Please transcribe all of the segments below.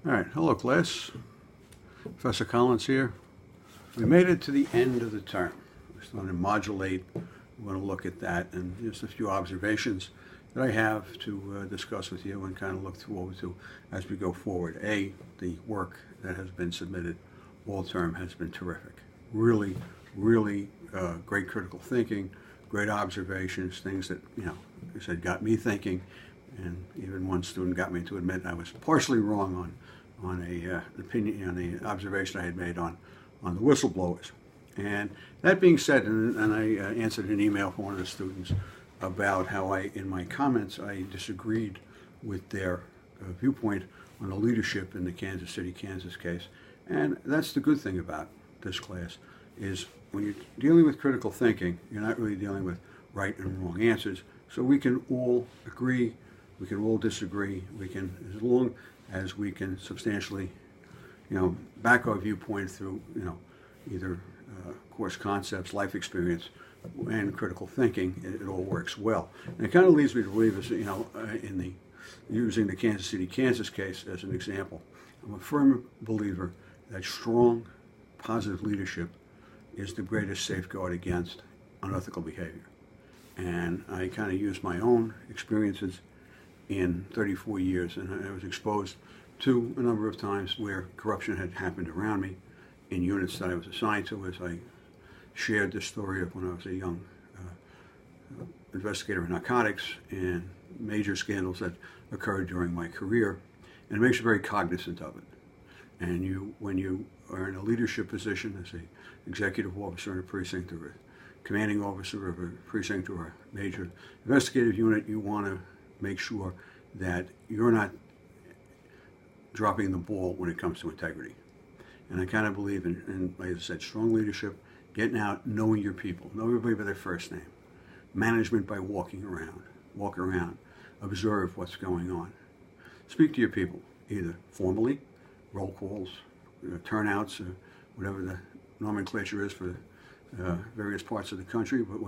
All right, hello class. Professor Collins here. We made it to the end of the term. We're starting to modulate. We're going to look at that and just a few observations that I have to discuss with you and kind of look forward to as we go forward. The work that has been submitted all term has been terrific. Really great critical thinking, great observations, things that, like I said, got me thinking. And even one student got me to admit I was partially wrong on a opinion, on the observation I had made on the whistleblowers. And that being said, and I answered an email from one of the students about how in my comments, I disagreed with their viewpoint on the leadership in the Kansas City, Kansas case. And that's the good thing about this class, is when you're dealing with critical thinking, you're not really dealing with right and wrong answers. So we can all agree, we can all disagree, we can, as long as we can substantially, back our viewpoint through, either course concepts, life experience, and critical thinking, it all works well. And it kind of leads me to believe, using the Kansas City, Kansas case as an example, I'm a firm believer that strong, positive leadership is the greatest safeguard against unethical behavior. And I kind of use my own experiences in 34 years, and I was exposed to a number of times where corruption had happened around me in units that I was assigned to, as I shared the story of when I was a young investigator in narcotics and major scandals that occurred during my career. And it makes you very cognizant of it. And when you are in a leadership position as an executive officer in a precinct or a commanding officer of a precinct or a major investigative unit, you want to make sure that you're not dropping the ball when it comes to integrity. And I kind of believe in, like I said, strong leadership, getting out, knowing your people, know everybody by their first name. Management by walk around, observe what's going on. Speak to your people, either formally, roll calls, turnouts, whatever the nomenclature is for various parts of the country, but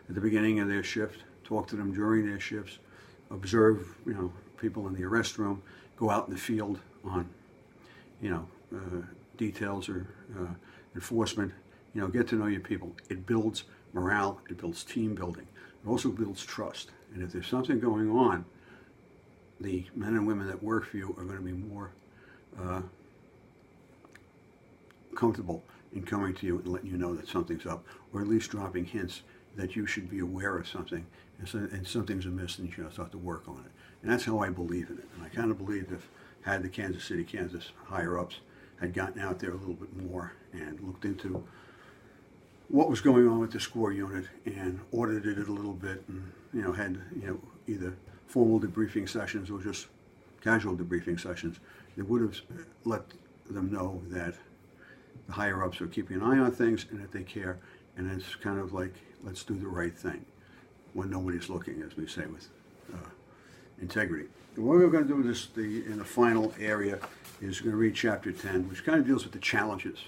at the beginning of their shift, talk to them during their shifts, observe, people in the arrest room, go out in the field on, details or enforcement, get to know your people. It builds morale, it builds team building. It also builds trust. And if there's something going on, the men and women that work for you are going to be more comfortable in coming to you and letting you know that something's up, or at least dropping hints that you should be aware of something, and something's amiss and you should start to work on it. And that's how I believe in it. And I kind of believe had the Kansas City, Kansas higher-ups had gotten out there a little bit more and looked into what was going on with the SCORE unit and audited it a little bit and, had, either formal debriefing sessions or just casual debriefing sessions, they would have let them know that the higher-ups are keeping an eye on things and that they care. And it's kind of like, let's do the right thing when nobody's looking, as we say, with integrity. And what we're going to do in the final area is going to read Chapter 10, which kind of deals with the challenges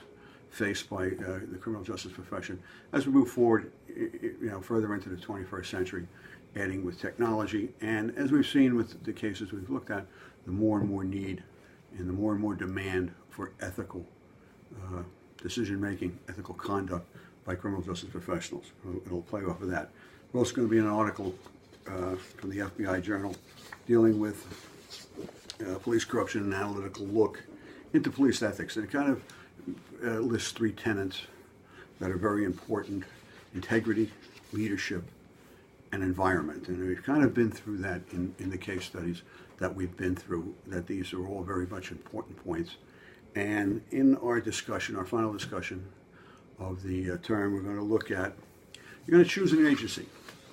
faced by the criminal justice profession as we move forward, further into the 21st century, adding with technology. And as we've seen with the cases we've looked at, the more and more need and the more demand for ethical decision-making, ethical conduct by criminal justice professionals. It'll play off of that. We're also going to be in an article from the FBI Journal dealing with police corruption and analytical look into police ethics. And it kind of lists 3 tenets that are very important: integrity, leadership, and environment. And we've kind of been through that in the case studies that we've been through, that these are all very much important points. And in our discussion, our final discussion of the term, we're going to look at, you're going to choose an agency,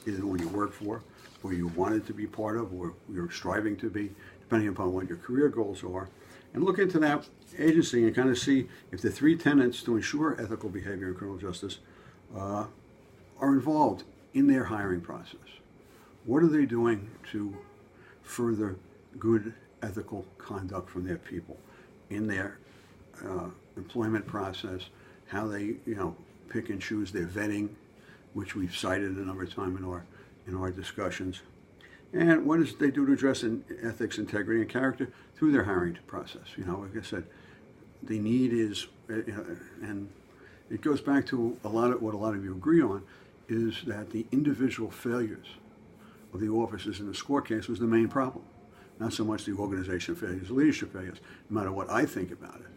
either the one you work for, or you wanted to be part of, or you're striving to be, depending upon what your career goals are, and look into that agency and kind of see if the 3 tenets to ensure ethical behavior in criminal justice are involved in their hiring process. What are they doing to further good ethical conduct from their people in their employment process, how they pick and choose their vetting, which we've cited a number of times in our discussions, and what does they do to address ethics, integrity, and character through their hiring process. You know, like I said, the need is, and it goes back to what a lot of you agree on, is that the individual failures of the officers in the SCORE case was the main problem. Not so much the organization failures, leadership failures, no matter what I think about it.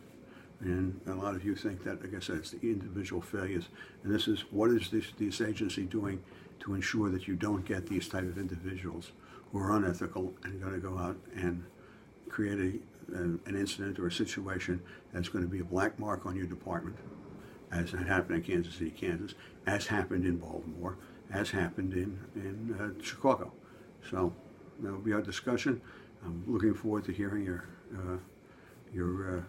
And a lot of you think that, like I said, it's the individual failures. And this is, what is this agency doing to ensure that you don't get these type of individuals who are unethical and going to go out and create an incident or a situation that's going to be a black mark on your department, as had happened in Kansas City, Kansas, as happened in Baltimore, as happened in Chicago. So that'll be our discussion. I'm looking forward to hearing your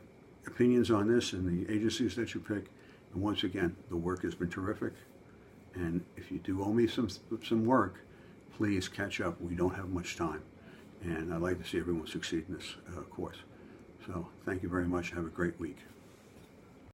opinions on this and the agencies that you pick. And once again, the work has been terrific. And if you do owe me some work, please catch up. We don't have much time. And I'd like to see everyone succeed in this course. So thank you very much. Have a great week.